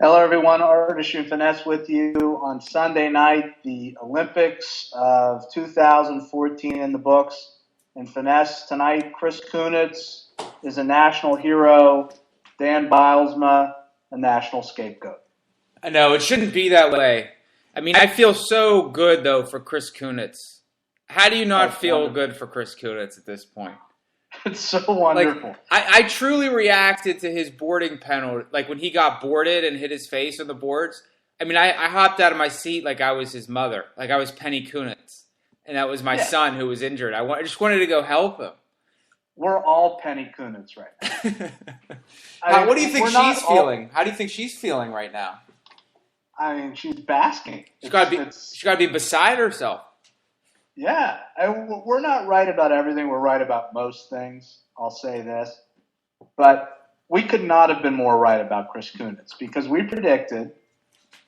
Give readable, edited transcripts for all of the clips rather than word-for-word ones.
Hello, everyone. Artistry and Finesse with you on Sunday night. The Olympics of 2014 in the books. In Finesse tonight, Chris Kunitz is a national hero. Dan Bilesma, a national scapegoat. I know, it shouldn't be that way. I mean, I feel so good, though, for Chris Kunitz. How do you not feel good for Chris Kunitz at this point? It's so wonderful. Like, I truly reacted to his boarding penalty. Like, when he got boarded and hit his face on the boards, I mean, I hopped out of my seat like I was his mother. Like I was Penny Kunitz. And that was my son who was injured. I just wanted to go help him. We're all Penny Kunitz right now. What do you think she's feeling? How do you think she's feeling right now? I mean, she's basking. She's got to be beside herself. Yeah. We're not right about everything. We're right about most things. I'll say this. But we could not have been more right about Chris Kunitz because we predicted,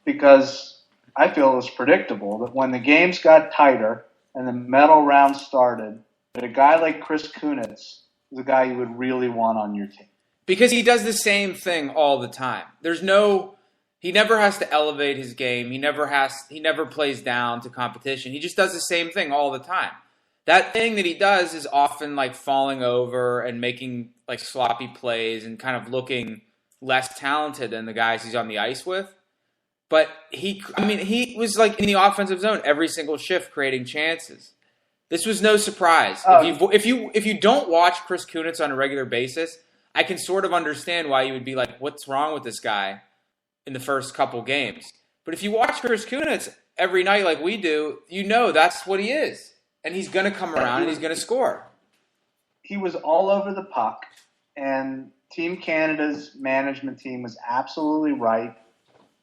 because I feel it was predictable, that when the games got tighter and the medal round started, that a guy like Chris Kunitz is a guy you would really want on your team. Because he does the same thing all the time. He never has to elevate his game. He never plays down to competition. He just does the same thing all the time. That thing that he does is often like falling over and making like sloppy plays and kind of looking less talented than the guys he's on the ice with. But he was like in the offensive zone every single shift creating chances. This was no surprise. If you don't watch Chris Kunitz on a regular basis, I can sort of understand why you would be like, what's wrong with this guy in the first couple games. But if you watch Chris Kunitz every night like we do, you know that's what he is. And he's going to come around and he's going to score. He was all over the puck, and Team Canada's management team was absolutely right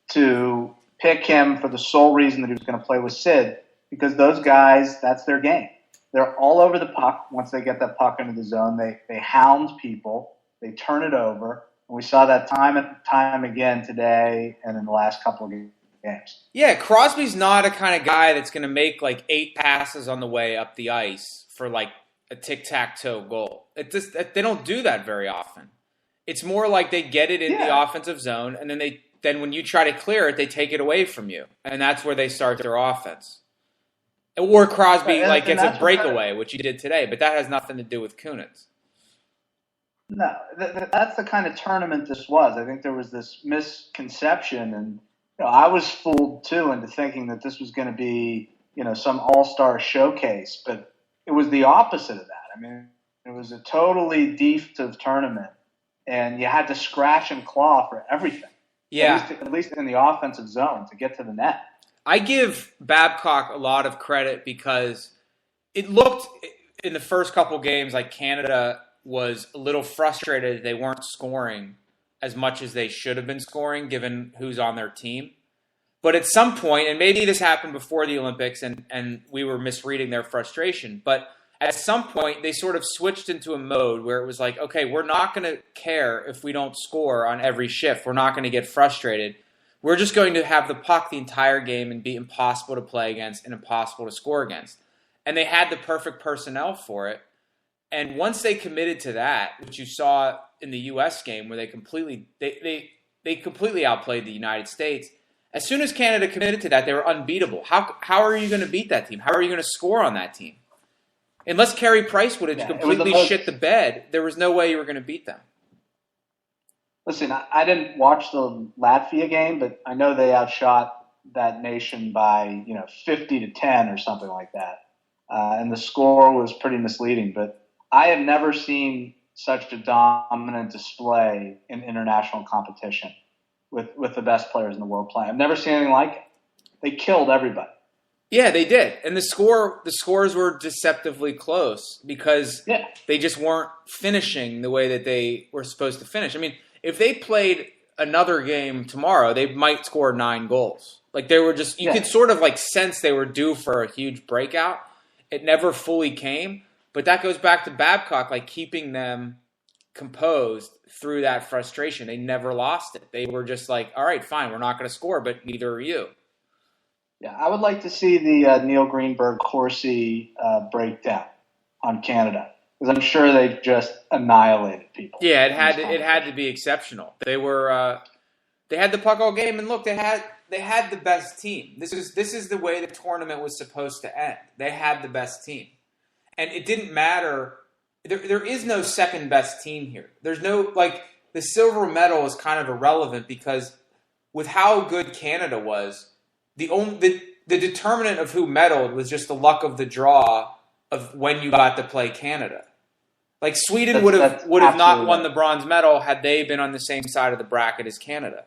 to pick him for the sole reason that he was going to play with Sid, because those guys, that's their game. They're all over the puck. Once they get that puck into the zone, they hound people, they turn it over. And we saw that time and time again today and in the last couple of games. Yeah, Crosby's not a kind of guy that's going to make like 8 passes on the way up the ice for like a tic-tac-toe goal. They don't do that very often. It's more like they get it in the offensive zone, and then when you try to clear it, they take it away from you. And that's where they start their offense. Or Crosby gets a breakaway, which he did today, but that has nothing to do with Kunitz. No, that's the kind of tournament this was. I think there was this misconception, and I was fooled too into thinking that this was going to be some all-star showcase, but it was the opposite of that. I mean, it was a totally defensive tournament, and you had to scratch and claw for everything. Yeah, at least in the offensive zone to get to the net. I give Babcock a lot of credit because it looked in the first couple games like Canada was a little frustrated they weren't scoring as much as they should have been scoring given who's on their team. But at some point, and maybe this happened before the Olympics and we were misreading their frustration, but at some point they sort of switched into a mode where it was like, okay, we're not going to care if we don't score on every shift. We're not going to get frustrated. We're just going to have the puck the entire game and be impossible to play against and impossible to score against. And they had the perfect personnel for it. And once they committed to that, which you saw in the U.S. game where they completely outplayed the United States, as soon as Canada committed to that, they were unbeatable. How are you going to beat that team? How are you going to score on that team? Unless Carey Price would have completely shit the bed, there was no way you were going to beat them. Listen, I didn't watch the Latvia game, but I know they outshot that nation by 50-10 or something like that. And the score was pretty misleading, but I have never seen such a dominant display in international competition with the best players in the world playing. I've never seen anything like it. They killed everybody. Yeah, they did. And the scores were deceptively close because they just weren't finishing the way that they were supposed to finish. I mean, if they played another game tomorrow, they might score 9 goals. Like they were just, you could sort of like sense they were due for a huge breakout. It never fully came. But that goes back to Babcock, like keeping them composed through that frustration. They never lost it. They were just like, all right, fine, we're not going to score, but neither are you. Yeah, I would like to see the Neil Greenberg-Corsi breakdown on Canada because I'm sure they just annihilated people. Yeah, it had to be exceptional. They were They had the puck all game, and look, they had the best team. This is the way the tournament was supposed to end. They had the best team, and it didn't matter. There is no second best team here. There's no the silver medal is kind of irrelevant because with how good Canada was, the determinant of who medaled was just the luck of the draw of when you got to play Canada. Like Sweden would have not won the bronze medal had they been on the same side of the bracket as Canada.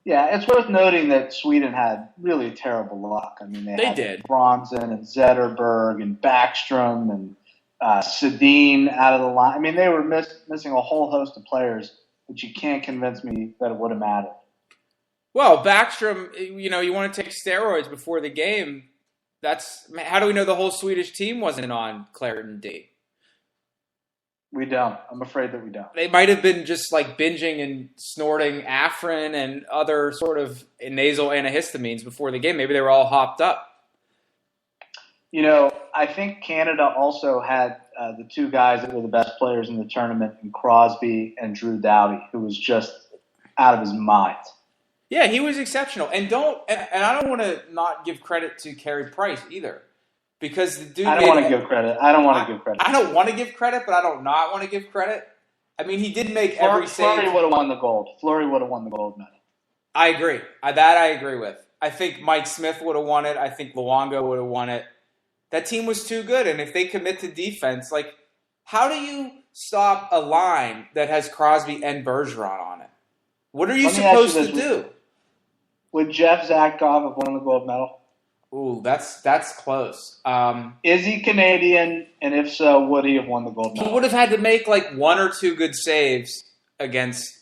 Yeah, it's worth noting that Sweden had really terrible luck. I mean, they had Bronson and Zetterberg and Backstrom and Sedin out of the line. I mean, they were missing a whole host of players, but you can't convince me that it would have mattered. Well, Backstrom, you want to take steroids before the game. How do we know the whole Swedish team wasn't on Claritin D? We don't. I'm afraid that we don't. They might have been just binging and snorting Afrin and other sort of nasal antihistamines before the game. Maybe they were all hopped up. I think Canada also had the two guys that were the best players in the tournament, in Crosby and Drew Doughty, who was just out of his mind. Yeah, he was exceptional. And I don't want to not give credit to Carey Price either. Because the dude I don't want to give credit. I don't want to give credit. I don't want to give credit, but I don't not want to give credit. I mean, he did make every save. Fleury would have won the gold. Fleury would have won the gold medal. I agree. That I agree with. I think Mike Smith would have won it. I think Luongo would have won it. That team was too good. And if they commit to defense, how do you stop a line that has Crosby and Bergeron on it? What are you supposed to do? Would Jeff Zatkoff have won the gold medal? Ooh, that's close. Is he Canadian? And if so, would he have won the gold medal? He would have had to make one or two good saves against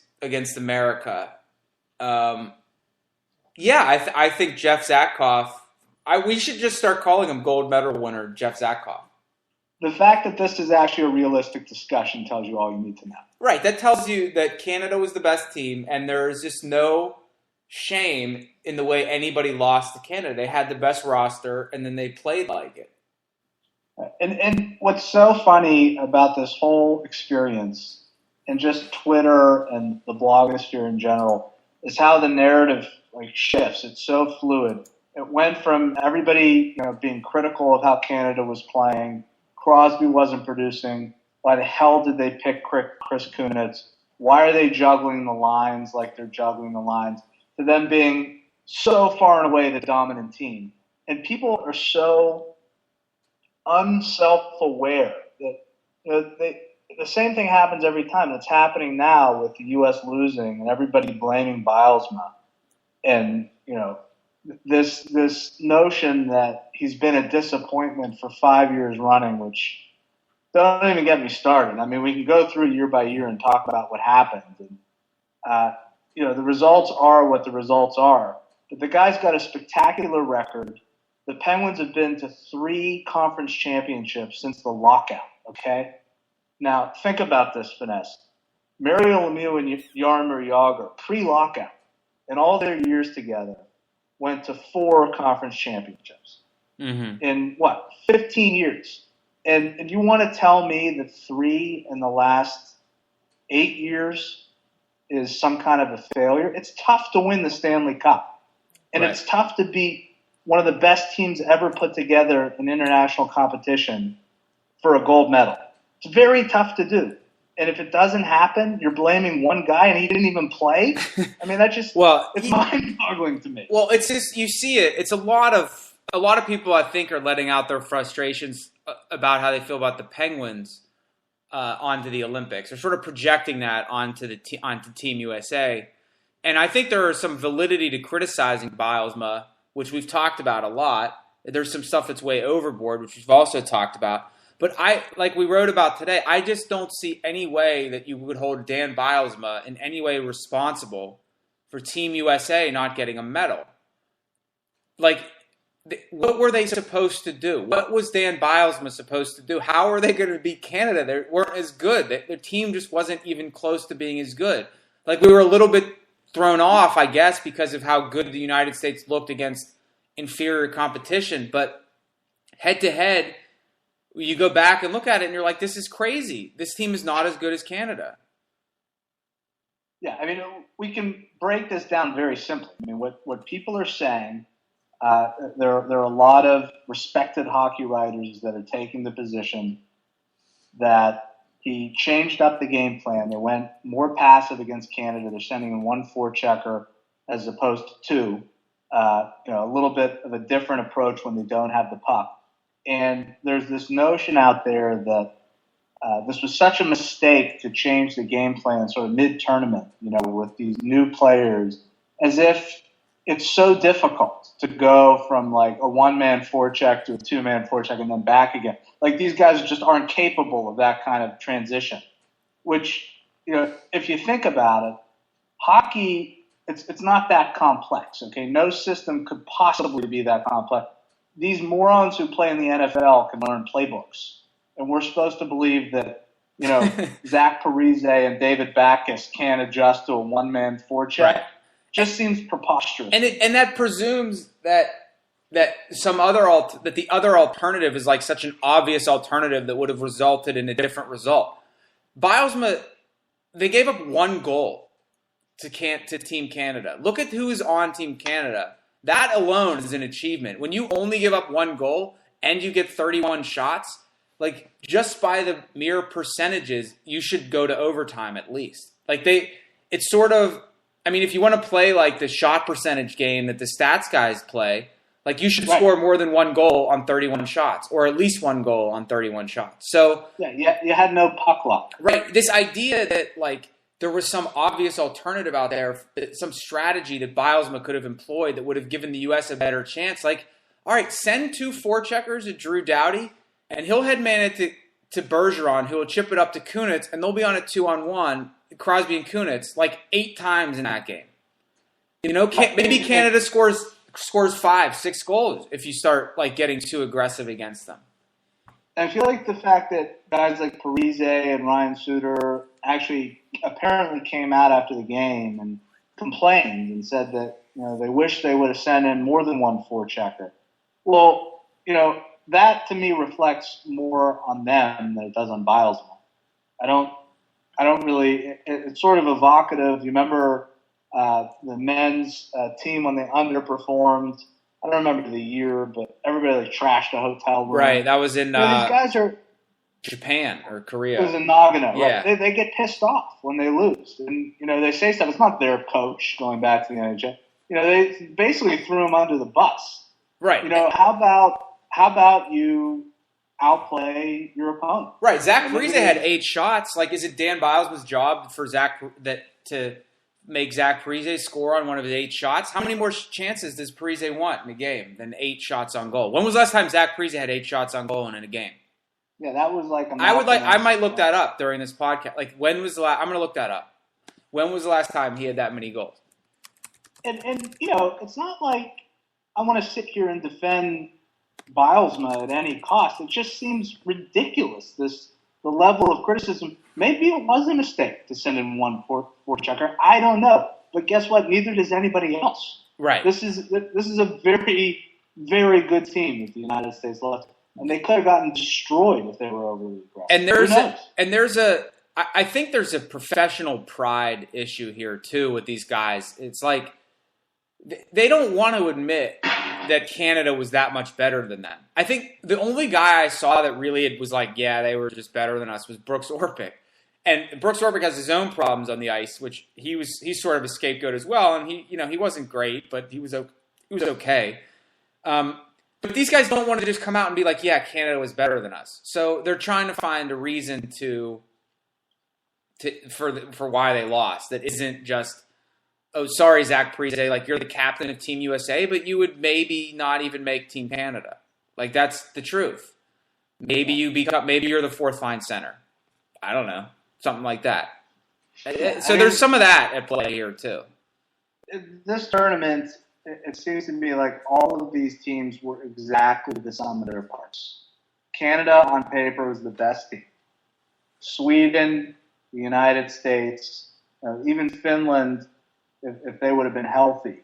America. I think Jeff Zatkoff. We should just start calling him gold medal winner Jeff Zatkoff. The fact that this is actually a realistic discussion tells you all you need to know. Right. That tells you that Canada was the best team, and there is just no shame in the way anybody lost to Canada. They had the best roster, and then they played like it. And what's so funny about this whole experience, and just Twitter and the blogosphere in general, is how the narrative shifts. It's so fluid. It went from everybody being critical of how Canada was playing, Crosby wasn't producing. Why the hell did they pick Chris Kunitz? Why are they juggling the lines like they're juggling the lines? To them being so far and away the dominant team. And people are so unself-aware that the same thing happens every time. It's happening now with the U.S. losing and everybody blaming Bilesma. And, this notion that he's been a disappointment for 5 years running, which don't even get me started. I mean, we can go through year by year and talk about what happened. And, the results are what the results are. But the guy's got a spectacular record. The Penguins have been to 3 conference championships since the lockout, okay? Now, think about this, Finesse. Mario Lemieux and Jaromir Jagr, pre-lockout, in all their years together, went to 4 conference championships. Mm-hmm. In, 15 years. And you want to tell me that 3 in the last 8 years is some kind of a failure? It's tough to win the Stanley Cup. And It's tough to beat one of the best teams ever put together in international competition for a gold medal. It's very tough to do. And if it doesn't happen, you're blaming one guy and he didn't even play? I mean, that just it's mind-boggling to me. Well, it's just you see it. It's a lot of people I think are letting out their frustrations about how they feel about the Penguins onto the Olympics. They're sort of projecting that onto Team USA. And I think there is some validity to criticizing Bilesma, which we've talked about a lot. There's some stuff that's way overboard, which we've also talked about. But like we wrote about today, I just don't see any way that you would hold Dan Bilesma in any way responsible for Team USA not getting a medal. What were they supposed to do? What was Dan Bilesma supposed to do? How are they going to beat Canada? They weren't as good. Their team just wasn't even close to being as good. We were a little bit thrown off, I guess, because of how good the United States looked against inferior competition. But head-to-head, you go back and look at it and you're like, this is crazy. This team is not as good as Canada. Yeah, I mean, we can break this down very simply. I mean, what people are saying, there are a lot of respected hockey writers that are taking the position that he changed up the game plan. They went more passive against Canada. They're sending in one forechecker as opposed to two. A little bit of a different approach when they don't have the puck. And there's this notion out there that this was such a mistake to change the game plan sort of mid-tournament, with these new players, as if it's so difficult to go from like a one-man forecheck to a two-man forecheck and then back again. Like these guys just aren't capable of that kind of transition, which, if you think about it, hockey, it's not that complex, okay? No system could possibly be that complex. These morons who play in the NFL can learn playbooks. And we're supposed to believe that, Zach Parise and David Backes can't adjust to a one-man forecheck. Right. Just seems preposterous. And that presumes that the other alternative is like such an obvious alternative that would have resulted in a different result. Bilesma, they gave up one goal to Team Canada. Look at who is on Team Canada. That alone is an achievement. When you only give up one goal and you get 31 shots, like just by the mere percentages, you should go to overtime at least. Like it's sort of, I mean, if you want to play like the shot percentage game that the stats guys play, like you should score more than one goal on 31 shots, or at least one goal on 31 shots. So yeah, you had no puck luck. Right. This idea that like there was some obvious alternative out there, some strategy that Bilesma could have employed that would have given the U.S. a better chance. Like, all right, send two forecheckers to Drew Doughty, and he'll headman it to Bergeron, who will chip it up to Kunitz, and they'll be on a 2-on-1, Crosby and Kunitz, like 8 times in that game. Maybe Canada scores 5-6 goals if you start like getting too aggressive against them. I feel like the fact that guys like Parise and Ryan Suter actually apparently came out after the game and complained and said that they wish they would have sent in more than one forechecker. Well, that to me reflects more on them than it does on Bilesma. I don't really. It's sort of evocative. You remember the men's team when they underperformed? I don't remember the year, but everybody trashed a hotel room. Right, that was in these guys are Japan or Korea. It was in Nagano. Yeah. Right? They get pissed off when they lose, and they say stuff. It's not their coach going back to the NHL. They basically threw him under the bus. Right. How about you outplay your opponent? Right. Zach Parise had 8 shots. Like, is it Dan Biles's job for to make Zach Parise score on one of his 8 shots? How many more chances does Parise want in a game than 8 shots on goal? When was the last time Zach Parise had 8 shots on goal in a game? Yeah, that was like I might look that up during this podcast. Like, when was the last? I'm going to look that up. When was the last time he had that many goals? And it's not like I want to sit here and defend Bilesma at any cost. It just seems ridiculous. The level of criticism. Maybe it was a mistake to send in one forechecker. I don't know. But guess what? Neither does anybody else. Right. This is a very, very good team that the United States lost, and they could have gotten destroyed if they were overly aggressive. I think there's a professional pride issue here too with these guys. It's like they don't want to admit that Canada was that much better than them. I think the only guy I saw that really was like, yeah, they were just better than us was Brooks Orpik. And Brooks Orpik has his own problems on the ice, which he's sort of a scapegoat as well. And he wasn't great, but he was okay. But these guys don't want to just come out and be like, yeah, Canada was better than us. So they're trying to find a reason for why they lost. That isn't just, oh, sorry, Zach Parise, like you're the captain of Team USA, but you would maybe not even make Team Canada. Like that's the truth. Maybe you're the 4th line center. I don't know. Something like that. So there's some of that at play here too. This tournament, it seems to me like all of these teams were exactly the sum of their parts. Canada on paper was the best team. Sweden, the United States, even Finland, if they would have been healthy.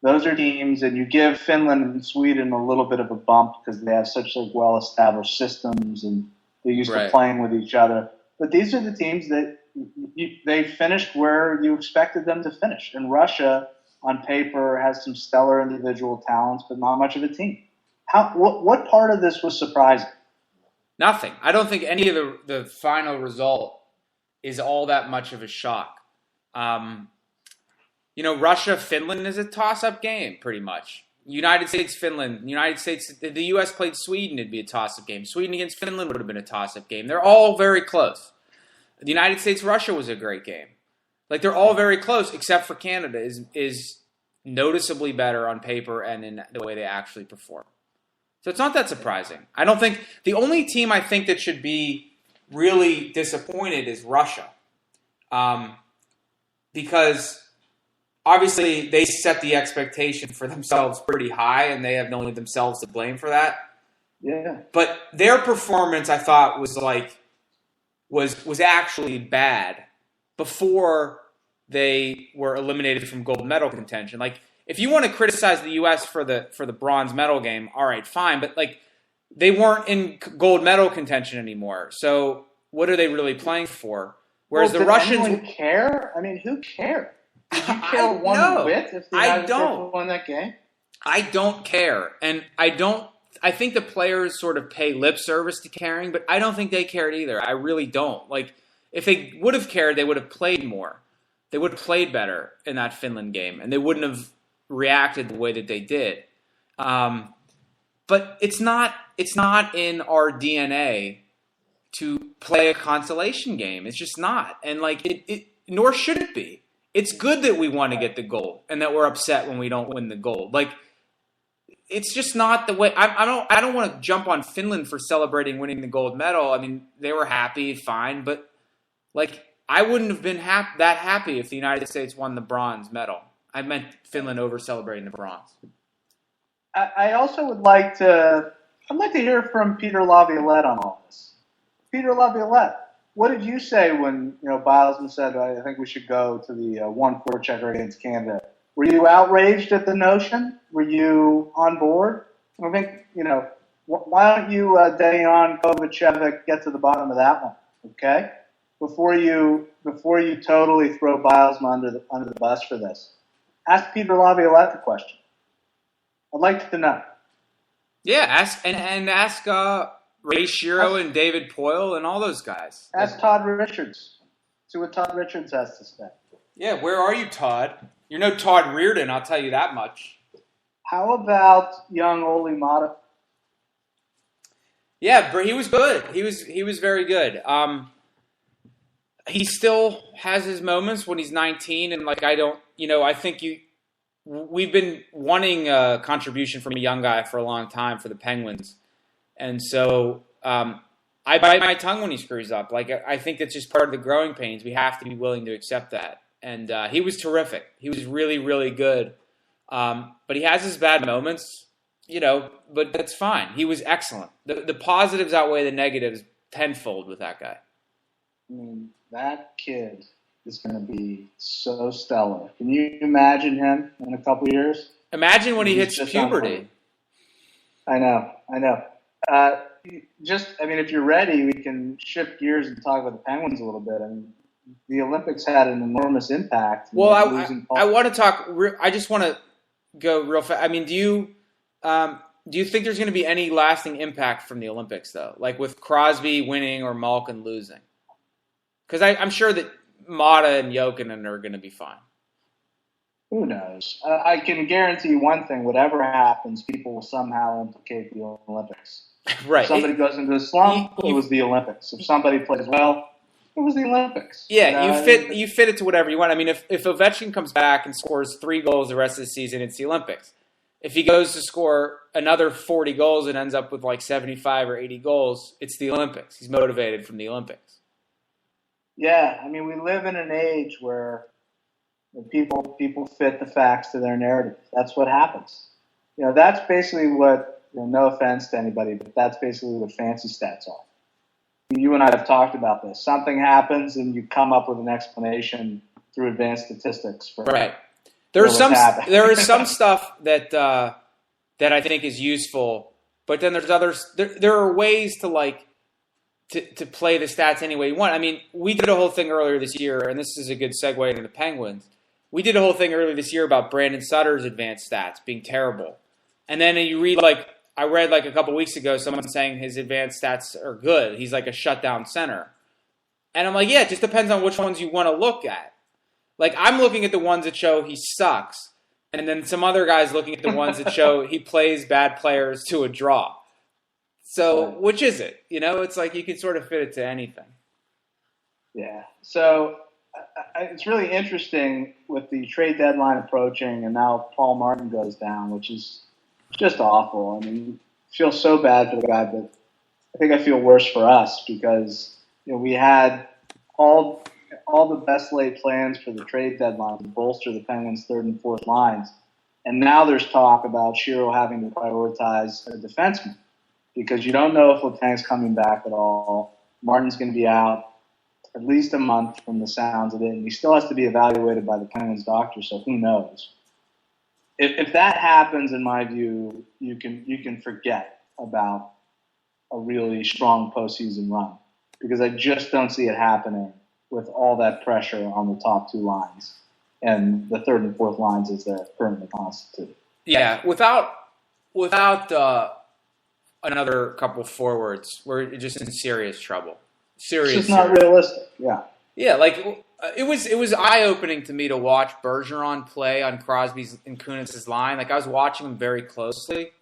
Those are teams, and you give Finland and Sweden a little bit of a bump because they have such well-established systems and they're used to playing with each other. But these are the teams that they finished where you expected them to finish. And Russia, on paper, has some stellar individual talents, but not much of a team. What part of this was surprising? Nothing. I don't think any of the final result is all that much of a shock. Russia, Finland is a toss-up game, pretty much. United States, Finland. United States, the U.S. played Sweden, it'd be a toss-up game. Sweden against Finland would have been a toss-up game. They're all very close. The United States, Russia was a great game. Like, they're all very close, except for Canada is noticeably better on paper and in the way they actually perform. So it's not that surprising. I don't think the only team I think that should be really disappointed is Russia, because obviously they set the expectation for themselves pretty high, and they have only themselves to blame for that. Yeah. But their performance, I thought, was actually bad before they were eliminated from gold medal contention. Like, if you want to criticize the U.S. for the bronze medal game, all right, fine. But like, they weren't in gold medal contention anymore. So what are they really playing for? Whereas the Russians anyone care. I mean, who cared? Did you care one whit if the United States won that game? I don't care, and I think the players sort of pay lip service to caring, but I don't think they cared either. I really don't. Like, if they would have cared, they would have played more. They would have played better in that Finland game, and they wouldn't have reacted the way that they did. But it's not in our DNA to play a consolation game. It's just not. And like it nor should it be. It's good that we want to get the gold and that we're upset when we don't win the gold. Like, it's just not the way. I don't want to jump on Finland for celebrating winning the gold medal. I mean, they were happy, fine, but like, I wouldn't have been that happy if the United States won the bronze medal. I meant Finland over celebrating the bronze. I also would like to. I'd like to hear from Peter Laviolette on all this. Peter Laviolette, what did you say when Bilesman said, "I think we should go to the 1-4 checker against Canada"? Were you outraged at the notion? Were you on board? I think why don't you, Dejan Kovacevic, get to the bottom of that one, okay? Before you totally throw Bilesman under the bus for this. Ask Peter Laviolette the question. I'd like to know. Yeah, ask Ray Shiro and David Poyle and all those guys. Ask Todd Richards. See what Todd Richards has to say. Yeah, where are you, Todd? You're no Todd Reardon, I'll tell you that much. How about young Oli Mata? Yeah, but he was good. He was very good. He still has his moments when he's 19, and like, I think we've been wanting a contribution from a young guy for a long time for the Penguins. And so I bite my tongue when he screws up. Like, I think that's just part of the growing pains. We have to be willing to accept that. And he was terrific. He was really, really good. But he has his bad moments, but that's fine. He was excellent. The positives outweigh the negatives tenfold with that guy. I mean, that kid is going to be so stellar. Can you imagine him in a couple years? Imagine when he hits puberty. I know. If you're ready, we can shift gears and talk about the Penguins a little bit. I mean, the Olympics had an enormous impact. Well, I want to talk. I just want to go real fast. I mean, do you think there's going to be any lasting impact from the Olympics, though? Like with Crosby winning or Malkin losing? Because I'm sure that Mata and Jokinen are going to be fine. Who knows? I can guarantee you one thing. Whatever happens, people will somehow implicate the Olympics. Right. If somebody goes into a slump, it was the Olympics. If somebody plays well, it was the Olympics. Yeah, you fit it to whatever you want. I mean, if Ovechkin comes back and scores 3 goals the rest of the season, it's the Olympics. If he goes to score another 40 goals and ends up with like 75 or 80 goals, it's the Olympics. He's motivated from the Olympics. Yeah, I mean, we live in an age where people fit the facts to their narrative. That's what happens. That's basically what, no offense to anybody, but that's basically what fancy stats are. You and I have talked about this. Something happens and you come up with an explanation through advanced statistics. Right. There is some stuff that I think is useful, but then there's others. There are ways to like to play the stats any way you want. I mean, we did a whole thing earlier this year, and this is a good segue into the Penguins. We did a whole thing earlier this year about Brandon Sutter's advanced stats being terrible. And then you read, I read a couple weeks ago, someone saying his advanced stats are good. He's like a shutdown center. And I'm like, yeah, it just depends on which ones you want to look at. Like, I'm looking at the ones that show he sucks. And then some other guys looking at the ones that show he plays bad players to a draw. So, which is it? It's like you can sort of fit it to anything. Yeah. So, it's really interesting with the trade deadline approaching, and now Paul Martin goes down, which is just awful. I mean, I feel so bad for the guy, but I think I feel worse for us because we had all the best laid plans for the trade deadline to bolster the Penguins' third and fourth lines, and now there's talk about Shiro having to prioritize a defenseman because you don't know if Letang's coming back at all. Martin's going to be out at least a month from the sounds of it, and he still has to be evaluated by the Penguins doctor, so who knows. If that happens, in my view, you can forget about a really strong postseason run because I just don't see it happening with all that pressure on the top two lines and the third and fourth lines as they're currently constituted. Yeah, without another couple forwards, we're just in serious trouble. It's just not realistic. Yeah. Yeah, it was eye-opening to me to watch Bergeron play on Crosby's and Kunitz's line. I was watching him very closely.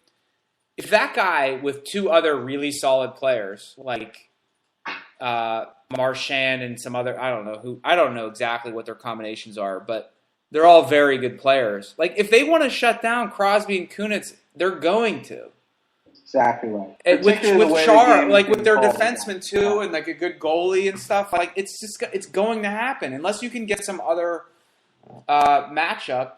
If that guy with two other really solid players, like Marchand and some other, I don't know exactly what their combinations are, but they're all very good players. If they want to shut down Crosby and Kunitz, they're going to. Exactly right. With Char, with their defensemen too, and a good goalie and stuff, it's going to happen unless you can get some other matchup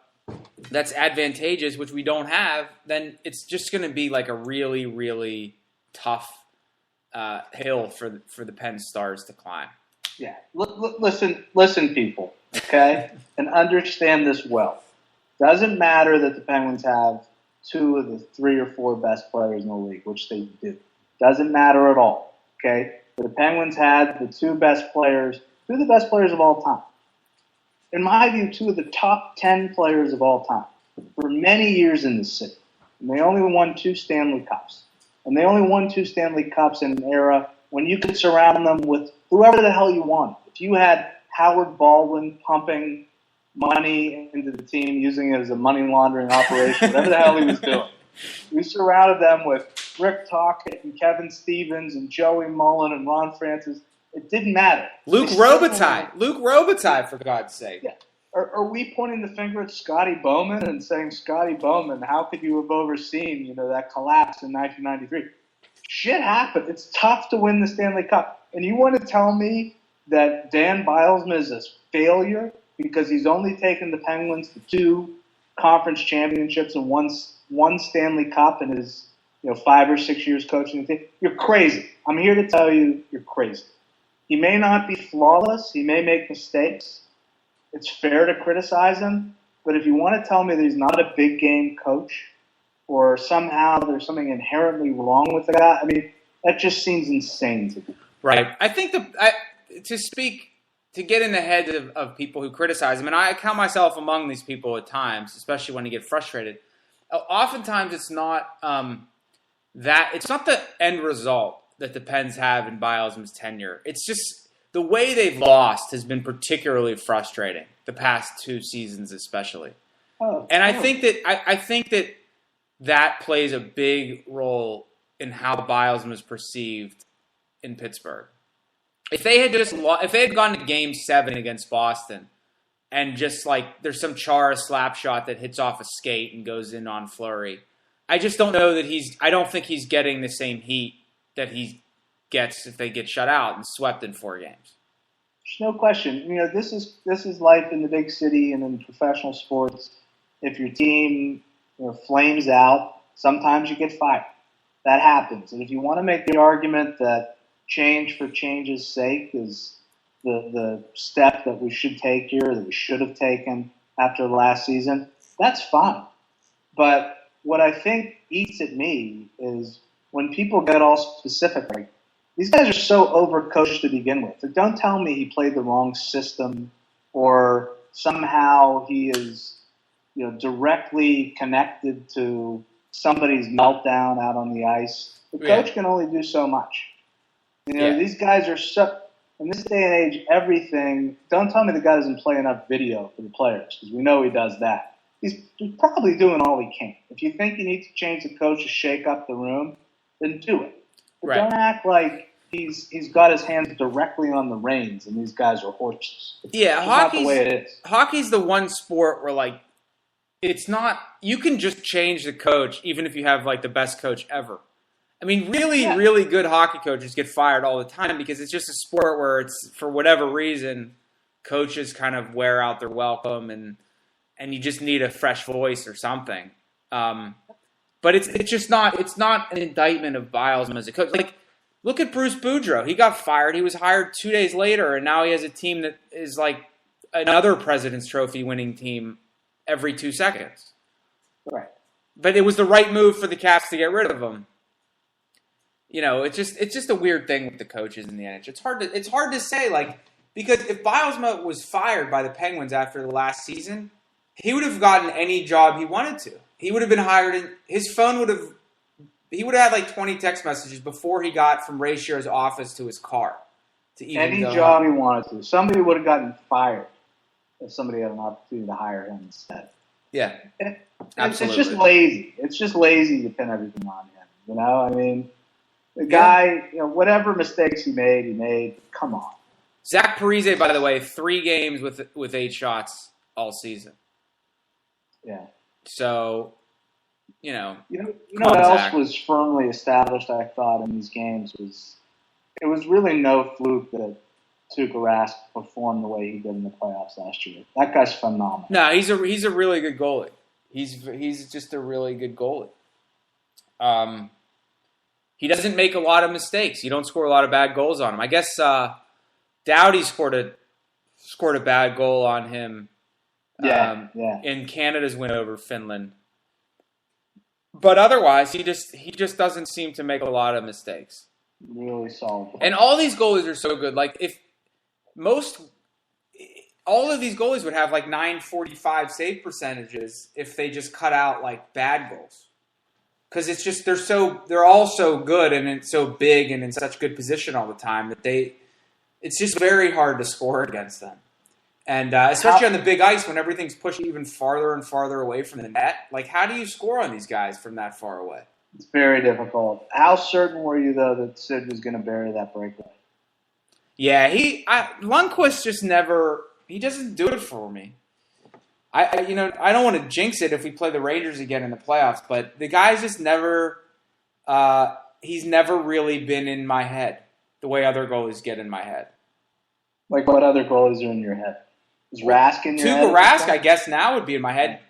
that's advantageous, which we don't have. Then it's just going to be a really, really tough hill for the Penn Stars to climb. Yeah, listen, people, okay, and understand this well. Doesn't matter that the Penguins have two of the three or four best players in the league, which they do. Doesn't matter at all, okay? The Penguins had the two of the best players of all time. In my view, two of the top 10 players of all time for many years in the city. And they only won 2 Stanley Cups. And they only won 2 Stanley Cups in an era when you could surround them with whoever the hell you wanted. If you had Howard Baldwin pumping money into the team, using it as a money laundering operation, whatever the hell he was doing. We surrounded them with Rick Tocchet and Kevin Stevens and Joey Mullen and Ron Francis. It didn't matter. Luke Robitaille, for God's sake. Yeah. Are we pointing the finger at Scotty Bowman and saying, Scotty Bowman, how could you have overseen, that collapse in 1993? Shit happened. It's tough to win the Stanley Cup. And you want to tell me that Dan Bilesman is a failure because he's only taken the Penguins to 2 conference championships and one Stanley Cup in his 5 or 6 years coaching the team? You're crazy. I'm here to tell you you're crazy. He may not be flawless. He may make mistakes. It's fair to criticize him. But if you want to tell me that he's not a big game coach or somehow there's something inherently wrong with the guy, that just seems insane to me. Right. I think to get in the head of people who criticize him, and I count myself among these people at times, especially when you get frustrated. Oftentimes, it's not it's not the end result that the Pens have in Bilesman's tenure. It's just the way they've lost has been particularly frustrating the past 2 seasons, especially. I think that plays a big role in how Bilesman is perceived in Pittsburgh. If they had gone to Game 7 against Boston, and just there's some Chara slap shot that hits off a skate and goes in on Fleury, I just don't know that I don't think he's getting the same heat that he gets if they get shut out and swept in 4 games. There's no question. This is life in the big city and in professional sports. If your team flames out, sometimes you get fired. That happens. And if you want to make the argument that change for change's sake is the step that we should take here, that we should have taken after last season, that's fine. But what I think eats at me is when people get all specific, these guys are so overcoached to begin with. So don't tell me he played the wrong system or somehow he is, directly connected to somebody's meltdown out on the ice. The coach can only do so much. These guys are so. In this day and age, everything. Don't tell me the guy doesn't play enough video for the players, because we know he does that. He's probably doing all he can. If you think you need to change the coach to shake up the room, then do it. But don't act like he's got his hands directly on the reins and these guys are horses. It's not the way it is. Hockey's the one sport where, it's not – you can just change the coach even if you have, the best coach ever. I mean, really good hockey coaches get fired all the time because it's just a sport where it's, for whatever reason, coaches kind of wear out their welcome and you just need a fresh voice or something. But it's just not – it's not an indictment of Bilesma as a coach. Look at Bruce Boudreau. He got fired. He was hired 2 days later, and now he has a team that is like another President's Trophy winning team every 2 seconds. Right. But it was the right move for the Caps to get rid of him. It's just a weird thing with the coaches in the NHL. It's hard to say, because if Bilesma was fired by the Penguins after the last season, he would have gotten any job he wanted to. He would have been hired, and his phone would have. He would have had 20 text messages before he got from Ray Shearer's office to his car. To even any job he wanted to. Somebody would have gotten fired if somebody had an opportunity to hire him instead. Yeah, absolutely. It's just lazy. It's just lazy to pin everything on him. I mean. The guy, whatever mistakes he made. Come on. Zach Parise, by the way, 3 games with 8 shots all season. Yeah. So, what else was firmly established, I thought, in these games was it was really no fluke that Tuukka Rask performed the way he did in the playoffs last year. That guy's phenomenal. No, he's a really good goalie. He's just a really good goalie. He doesn't make a lot of mistakes. You don't score a lot of bad goals on him. I guess Doughty scored a bad goal on him in Canada's win over Finland. But otherwise, he just doesn't seem to make a lot of mistakes. Really solid. And all these goalies are so good. All of these goalies would have 945 save percentages if they just cut out bad goals. Because it's just they're all so good and it's so big and in such good position all the time that it's just very hard to score against them. And especially on the big ice when everything's pushed even farther and farther away from the net. How do you score on these guys from that far away? It's very difficult. How certain were you, though, that Sid was going to bury that breakaway? Yeah, Lundqvist just never – he doesn't do it for me. I don't want to jinx it if we play the Rangers again in the playoffs, but the guy's just never he's never really been in my head the way other goalies get in my head. Like what other goalies are in your head? Is Rask in your head? Tuukka Rask, I guess now would be in my head.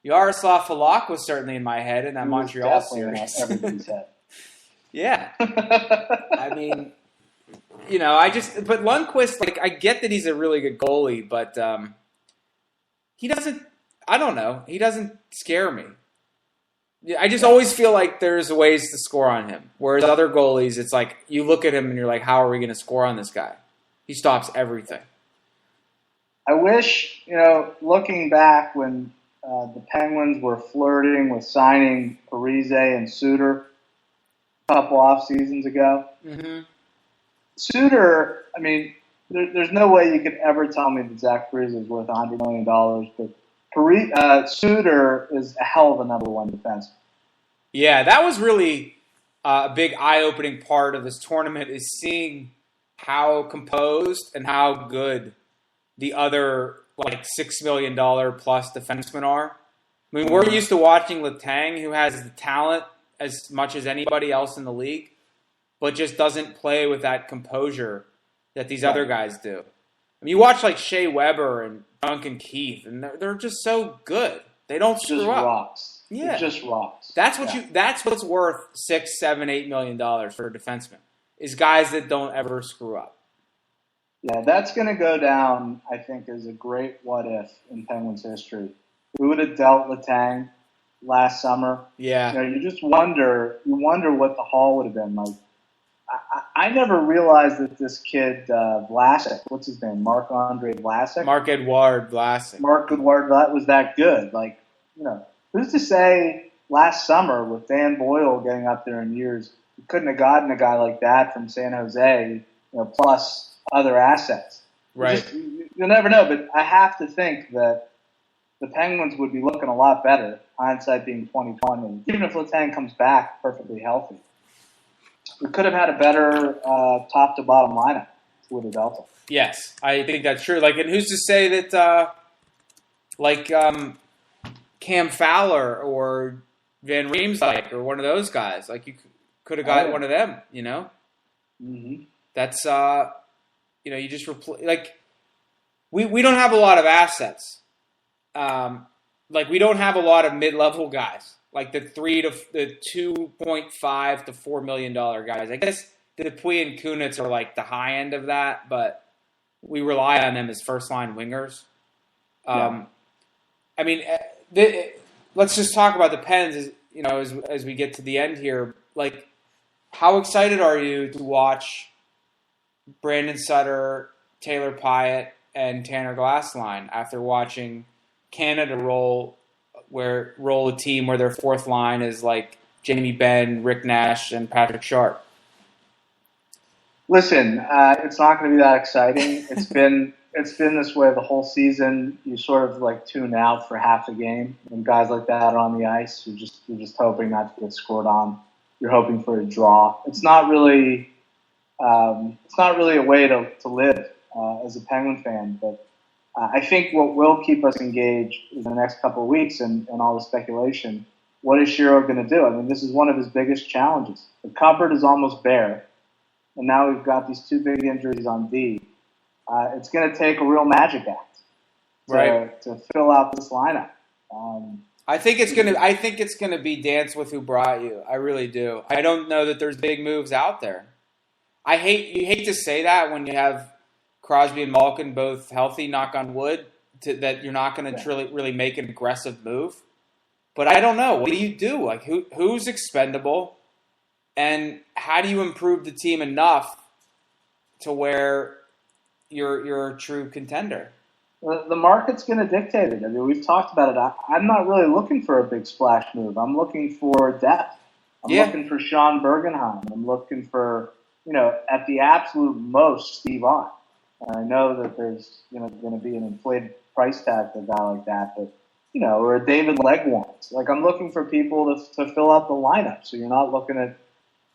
Yaroslav Halak was certainly in my head in that Montreal series. Everybody's head. Yeah. I mean, but Lundqvist, I get that he's a really good goalie, but he doesn't, I don't know. He doesn't scare me. I just always feel like there's ways to score on him. Whereas other goalies, it's you look at him and you're like, how are we going to score on this guy? He stops everything. I wish, looking back when the Penguins were flirting with signing Parise and Suter a couple off seasons ago. Mm-hmm. Suter, I mean, there's no way you could ever tell me that Zach Parise is worth $100 million, but Suter is a hell of a number one defenseman. Yeah, that was really a big eye-opening part of this tournament is seeing how composed and how good the other $6 million plus defensemen are. I mean, we're used to watching Letang, who has the talent as much as anybody else in the league, but just doesn't play with that composure that these other guys do. I mean, you watch Shea Weber and Duncan Keith, and they're just so good. They don't screw up. Rocks. Yeah, it just rocks. That's what's worth $6, $7, $8 million for a defenseman is guys that don't ever screw up. Yeah, that's going to go down, I think, as a great what if in Penguins history. Who would have dealt Letang last summer? Yeah, you just wonder what the haul would have been like. I never realized that this kid, Vlasic, what's his name? Marc-Andre Vlasic? Marc-Edouard Vlasic. Marc-Edouard was that good. Like, who's to say last summer with Dan Boyle getting up there in years, you couldn't have gotten a guy like that from San Jose, plus other assets. Right. You'll never know, but I have to think that the Penguins would be looking a lot better, hindsight being 2020. Even if Letang comes back perfectly healthy, we could have had a better top to bottom lineup with a Delta. Yes, I think that's true. Like, and who's to say that, Cam Fowler or Van Riemsdyk or one of those guys, like you could have got one of them. Mm-hmm. That's you just like we don't have a lot of assets. Like we don't have a lot of mid-level guys, like the $2.5 to $4 million guys. I guess Dupuis and Kunitz are like the high end of that, but we rely on them as first-line wingers. I mean, let's just talk about the Pens. As we get to the end here, like, how excited are you to watch Brandon Sutter, Taylor Pyatt, and Tanner Glassline after watching Canada roll a team where their fourth line is like Jamie Benn, Rick Nash, and Patrick Sharp? Listen, it's not going to be that exciting. It's been this way the whole season. You sort of like tune out for half the game when guys like that are on the ice. You're just hoping not to get scored on. You're hoping for a draw. It's not really a way to live as a Penguin fan, but I think what will keep us engaged in the next couple of weeks and all the speculation. What is Shiro going to do? I mean, this is one of his biggest challenges. The cupboard is almost bare, and now we've got these two big injuries on D. It's going to take a real magic act to fill out this lineup. I think it's going to be dance with who brought you. I really do. I don't know that there's big moves out there. You hate to say that when you have Crosby and Malkin both healthy, knock on wood, that you're not going to really make an aggressive move. But I don't know. What do you do? Like, who's expendable, and how do you improve the team enough to where you're a true contender? The market's going to dictate it. I mean, we've talked about it. I'm not really looking for a big splash move. I'm looking for depth. I'm looking for Sean Bergenheim. I'm looking for, at the absolute most, Steve Ott. And I know that there's going to be an inflated price tag for a guy like that, but or a David Legwand. Like, I'm looking for people to fill out the lineup, so you're not looking at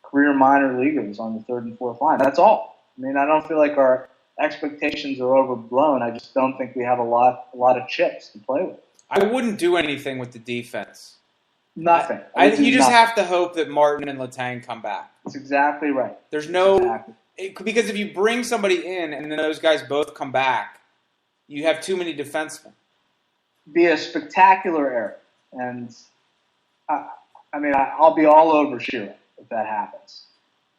career minor leaguers on the third and fourth line. That's all. I mean, I don't feel like our expectations are overblown. I just don't think we have a lot of chips to play with. I wouldn't do anything with the defense. Nothing. You just have to hope that Martin and Letang come back. That's exactly right. There's because if you bring somebody in and then those guys both come back, you have too many defensemen. Be a spectacular error, and I'll be all over Shiro if that happens.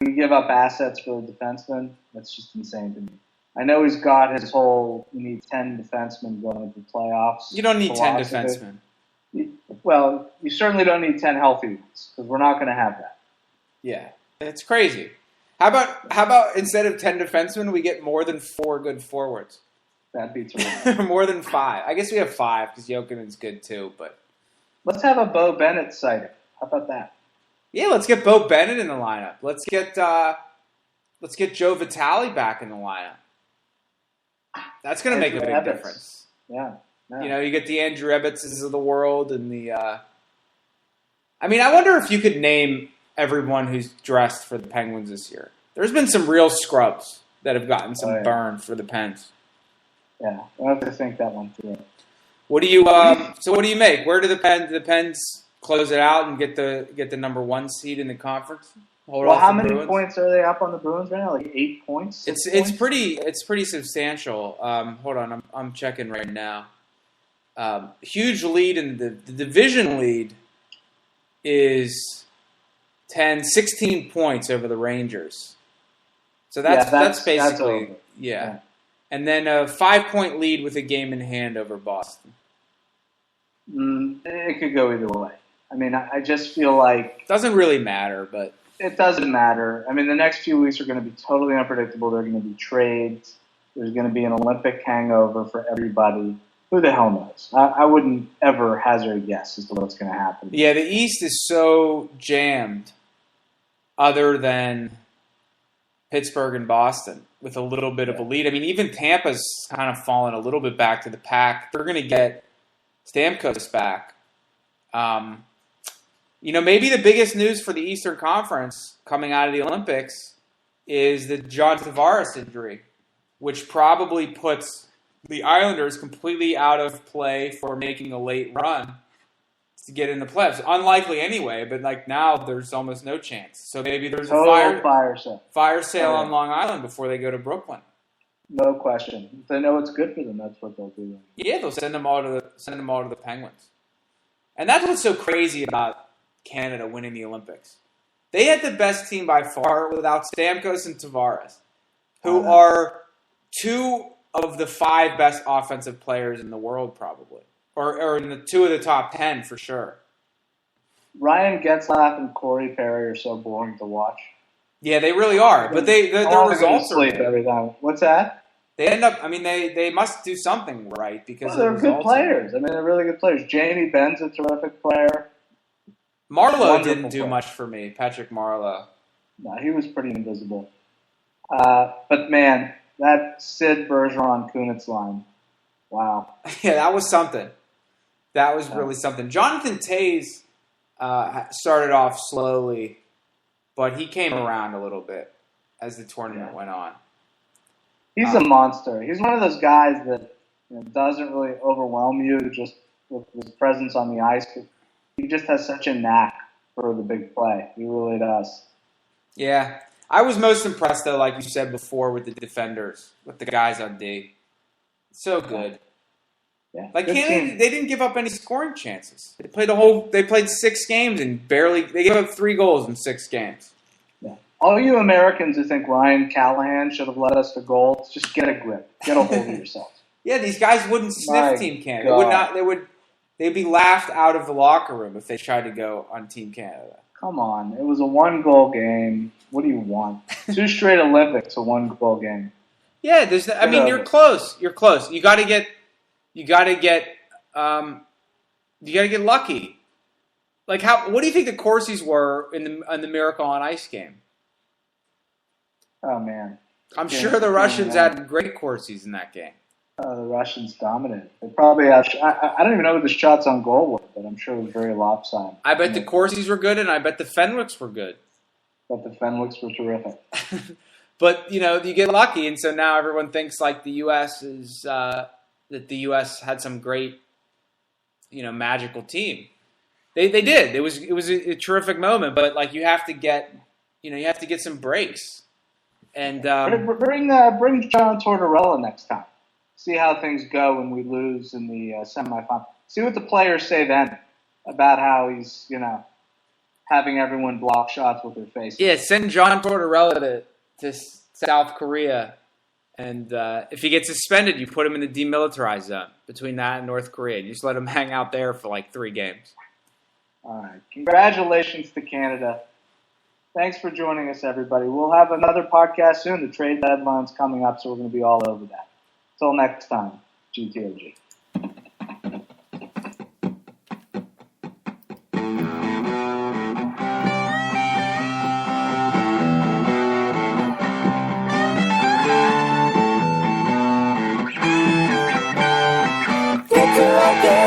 We give up assets for a defenseman. That's just insane to me. I know he's got his whole you need 10 defensemen going into the playoffs. You don't need 10 defensemen. Well, you certainly don't need 10 healthy ones because we're not going to have that. Yeah, it's crazy. How about instead of 10 defensemen, we get more than 4 good forwards? That'd be terrific. More than 5. I guess we have 5 because Jokinen's good too. But let's have a Bo Bennett sighting. How about that? Yeah, let's get Bo Bennett in the lineup. Let's get Joe Vitale back in the lineup. That's going to make a big difference. Yeah. You get the Andrew Ebbitzes of the world and the. I wonder if you could name everyone who's dressed for the Penguins this year. There's been some real scrubs that have gotten some burn for the Pens. Yeah, we'll have to think that one through. What do you? So what do you make? Where do the Pens close it out and get the number 1 seed in the conference? How many points are they up on the Bruins right now? Like 8 points? It's pretty substantial. Hold on, I'm checking right now. Huge lead in the division lead is 16 points over the Rangers. So that's basically yeah. And then a 5-point lead with a game in hand over Boston. It could go either way. I just feel like doesn't really matter, but It doesn't matter. I mean, the next few weeks are going to be totally unpredictable. There are going to be trades. There's going to be an Olympic hangover for everybody. Who the hell knows? I wouldn't ever hazard a guess as to what's going to happen. Yeah, the East is so jammed other than Pittsburgh and Boston with a little bit of a lead. I mean, even Tampa's kind of fallen a little bit back to the pack. They're going to get Stamkos back. Maybe the biggest news for the Eastern Conference coming out of the Olympics is the John Tavares injury, which probably puts the Islanders completely out of play for making a late run to get in the playoffs. Unlikely anyway, but now there's almost no chance. So maybe there's a fire sale on Long Island before they go to Brooklyn. No question. If they know it's good for them, that's what they'll do. Yeah, they'll send them all to the Penguins. And that's what's so crazy about Canada winning the Olympics. They had the best team by far without Stamkos and Tavares, who are two of the 5 best offensive players in the world, probably, or in the 2 of the top 10 for sure. Ryan Getzlaf and Corey Perry are so boring to watch. Yeah, they really are. But their results are good. Every time. What's that? They end up. I mean, they must do something right because they're good players. I mean, they're really good players. Jamie Benn's a terrific player. Marleau didn't do much for me, Patrick Marleau. No, he was pretty invisible. But man, that Sid Bergeron Kunitz line, wow. Yeah, that was something. That was really something. Jonathan Toews started off slowly, but he came around a little bit as the tournament went on. He's a monster. He's one of those guys that doesn't really overwhelm you just with his presence on the ice. He just has such a knack for the big play. He really does. Yeah. I was most impressed, though, like you said before, with the defenders, with the guys on D. So good. Yeah. Canada, they didn't give up any scoring chances. They played 6 games and they gave up 3 goals in 6 games. Yeah. All you Americans who think Ryan Callahan should have led us to goals, just get a grip. Get a hold of yourselves. Yeah, these guys wouldn't sniff Team Canada. They'd be laughed out of the locker room if they tried to go on Team Canada. Come on. It was a 1-goal game. What do you want? 2 straight Olympics, a 1-goal game. Yeah, you're close. You're close. You got to get lucky. What do you think the Corsies were in the Miracle on Ice game? Oh man. I'm sure the Russians had great Corsies in that game. The Russians dominated. They probably have. I don't even know what the shots on goal were, but I'm sure it was very lopsided. I bet the Corsies were good, and I bet the Fenwicks were good. But the Fenwicks were terrific. But you get lucky, and so now everyone thinks the U.S. is that the U.S. had some great, magical team. They did. It was a terrific moment, but you have to get some breaks. And bring John Tortorella next time. See how things go when we lose in the semifinal. See what the players say then about how he's, having everyone block shots with their faces. Yeah, send John Tortorella to South Korea, and if he gets suspended, you put him in the demilitarized zone between that and North Korea. You just let him hang out there for 3 games. All right. Congratulations to Canada. Thanks for joining us, everybody. We'll have another podcast soon. The trade deadline's coming up, so we're going to be all over that. Till next time, GTOG. Get to